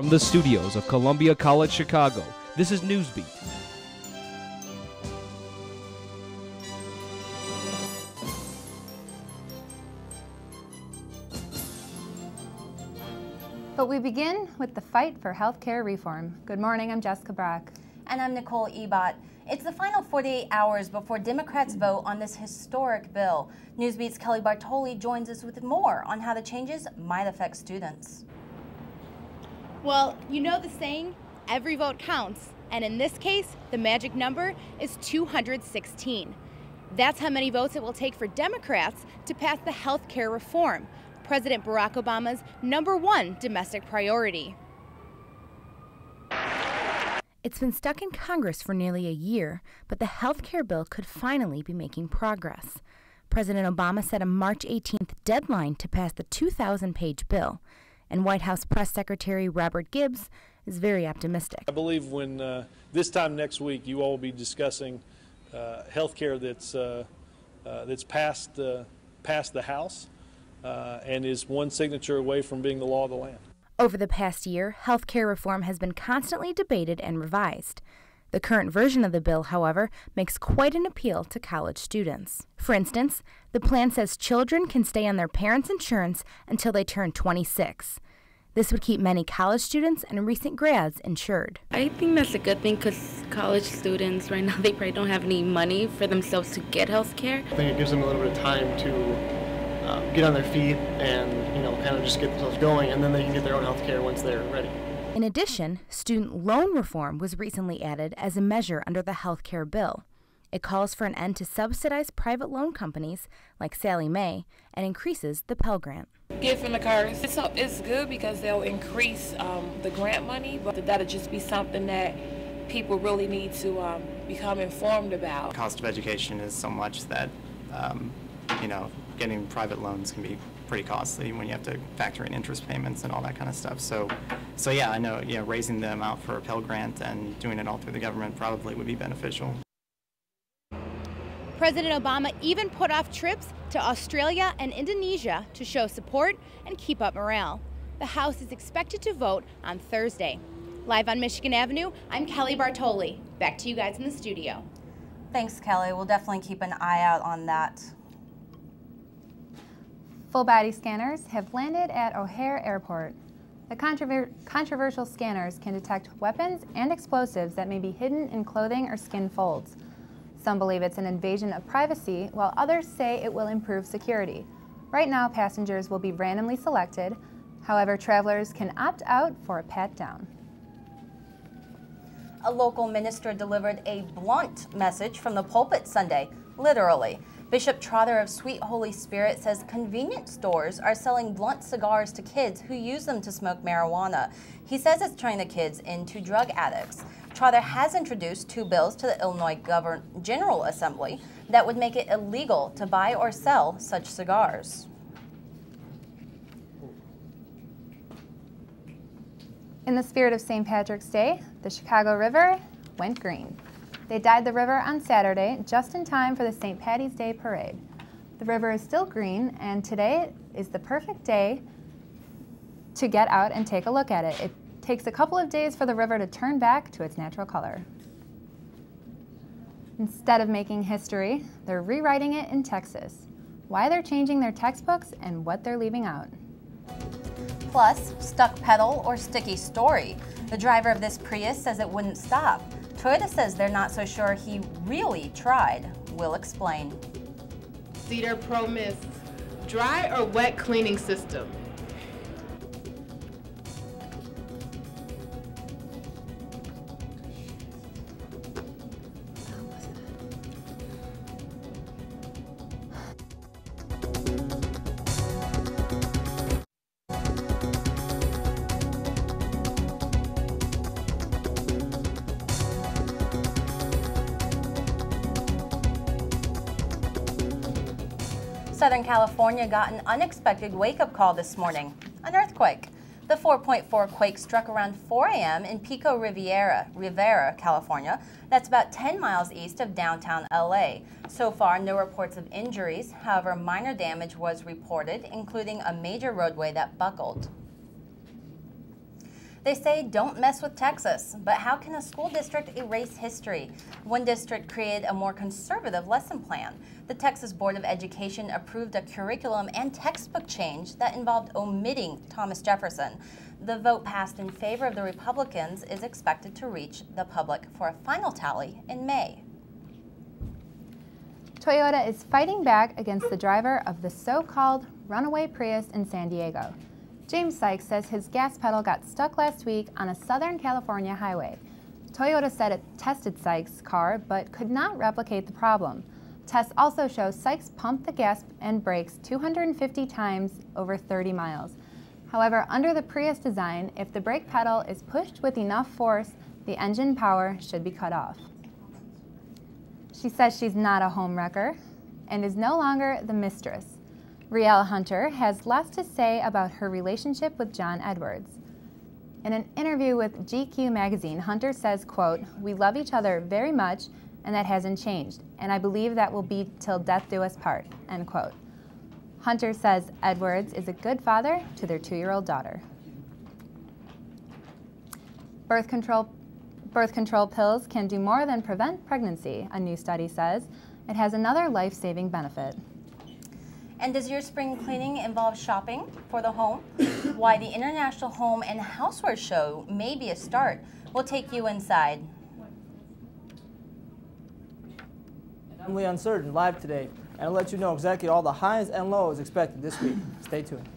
From the studios of Columbia College Chicago, this is NewsBeat. But we begin with the fight for healthcare reform. Good morning, I'm Jessica Brock. And I'm Nicole Ebat. It's the final 48 hours before Democrats vote on this historic bill. NewsBeat's Kelly Bartolie joins us with more on how the changes might affect students. Well, you know the saying, every vote counts. And in this case, the magic number is 216. That's how many votes it will take for Democrats to pass the health care reform, President Barack Obama's #1 domestic priority. It's been stuck in Congress for nearly a year, but the health care bill could finally be making progress. President Obama set a March 18th deadline to pass the 2,000-page bill, and White House Press Secretary Robert Gibbs is very optimistic. I believe when this time next week you all will be discussing health care that's passed the House and is one signature away from being the law of the land. Over the past year, health care reform has been constantly debated and revised. The current version of the bill, however, makes quite an appeal to college students. For instance, the plan says children can stay on their parents' insurance until they turn 26. This would keep many college students and recent grads insured. I think that's a good thing because college students right now, they probably don't have any money for themselves to get health care. I think it gives them a little bit of time to get on their feet and, kind of just get themselves going, and then they can get their own health care once they're ready. In addition, student loan reform was recently added as a measure under the health care bill. It calls for an end to subsidized private loan companies like Sallie Mae and increases the Pell Grant. Gift in the cars, it's good because they'll increase the grant money, but that'll just be something that people really need to become informed about. The cost of education is so much that, getting private loans can be pretty costly when you have to factor in interest payments and all that kind of stuff. So yeah, I know, raising the amount for a Pell Grant and doing it all through the government probably would be beneficial. President Obama even put off trips to Australia and Indonesia to show support and keep up morale. The House is expected to vote on Thursday. Live on Michigan Avenue, I'm Kelly Bartolie. Back to you guys in the studio. Thanks, Kelly. We'll definitely keep an eye out on that. Full-body scanners have landed at O'Hare Airport. The controversial scanners can detect weapons and explosives that may be hidden in clothing or skin folds. Some believe it's an invasion of privacy, while others say it will improve security. Right now, passengers will be randomly selected. However, travelers can opt out for a pat-down. A local minister delivered a blunt message from the pulpit Sunday, literally. Bishop Trotter of Sweet Holy Spirit says convenience stores are selling blunt cigars to kids who use them to smoke marijuana. He says it's turning the kids into drug addicts. Trotter has introduced 2 bills to the Illinois General Assembly that would make it illegal to buy or sell such cigars. In the spirit of St. Patrick's Day, the Chicago River went green. They dyed the river on Saturday, just in time for the St. Patty's Day parade. The river is still green, and today is the perfect day to get out and take a look at it. It takes a couple of days for the river to turn back to its natural color. Instead of making history, they're rewriting it in Texas. Why they're changing their textbooks and what they're leaving out. Plus, stuck pedal or sticky story. The driver of this Prius says it wouldn't stop. Toyota says they're not so sure he really tried. We'll explain. Cedar Pro Mist, dry or wet cleaning system. Southern California got an unexpected wake-up call this morning, an earthquake. The 4.4 quake struck around 4 a.m. in Pico Rivera, California. That's about 10 miles east of downtown LA. So far, no reports of injuries. However, minor damage was reported, including a major roadway that buckled. They say don't mess with Texas, but how can a school district erase history? One district created a more conservative lesson plan. The Texas Board of Education approved a curriculum and textbook change that involved omitting Thomas Jefferson. The vote passed in favor of the Republicans is expected to reach the public for a final tally in May. Toyota is fighting back against the driver of the so-called runaway Prius in San Diego. James Sykes says his gas pedal got stuck last week on a Southern California highway. Toyota said it tested Sykes' car but could not replicate the problem. Tests also show Sykes pumped the gas and brakes 250 times over 30 miles. However, under the Prius design, if the brake pedal is pushed with enough force, the engine power should be cut off. She says she's not a homewrecker and is no longer the mistress. Rielle Hunter has less to say about her relationship with John Edwards. In an interview with GQ magazine, Hunter says, quote, "We love each other very much and that hasn't changed, and I believe that will be till death do us part," end quote. Hunter says Edwards is a good father to their 2-year-old daughter. Birth control pills can do more than prevent pregnancy, a new study says. It has another life-saving benefit. And does your spring cleaning involve shopping for the home? Why the International Home and Houseware Show may be a start. We'll take you inside. I'm Leon Seradin, live today, and I'll let you know exactly all the highs and lows expected this week. Stay tuned.